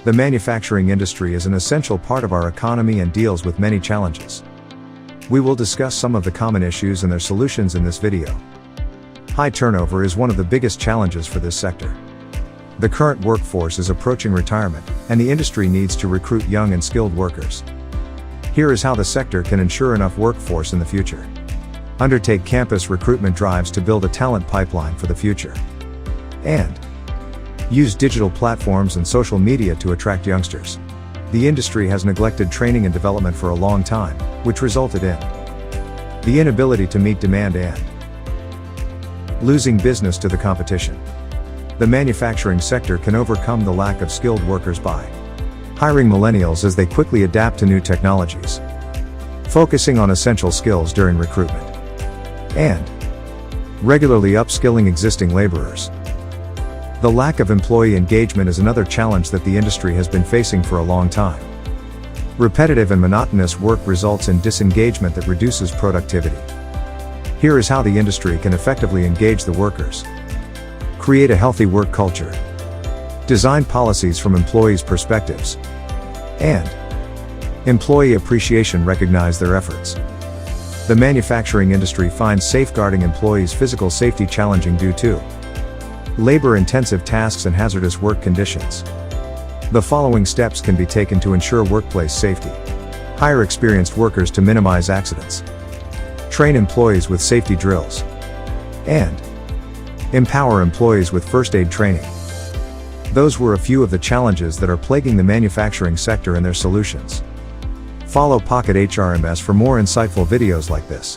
The manufacturing industry is an essential part of our economy and deals with many challenges. We will discuss some of the common issues and their solutions in this video. High turnover is one of the biggest challenges for this sector. The current workforce is approaching retirement, and the industry needs to recruit young and skilled workers. Here is how the sector can ensure enough workforce in the future. Undertake campus recruitment drives to build a talent pipeline for the future. And use digital platforms and social media to attract youngsters. The industry has neglected training and development for a long time, which resulted in the inability to meet demand and losing business to the competition. The manufacturing sector can overcome the lack of skilled workers by hiring millennials as they quickly adapt to new technologies, focusing on essential skills during recruitment, and regularly upskilling existing laborers. The lack of employee engagement is another challenge that the industry has been facing for a long time. Repetitive and monotonous work results in disengagement that reduces productivity. Here is how the industry can effectively engage the workers. Create a healthy work culture. Design policies from employees' perspectives. And employee appreciation recognize their efforts. The manufacturing industry finds safeguarding employees' physical safety challenging due to labor-intensive tasks and hazardous work conditions. The following steps can be taken to ensure workplace safety. Hire experienced workers to minimize accidents. Train employees with safety drills. And empower employees with first aid training. Those were a few of the challenges that are plaguing the manufacturing sector and their solutions. Follow Pocket HRMS for more insightful videos like this.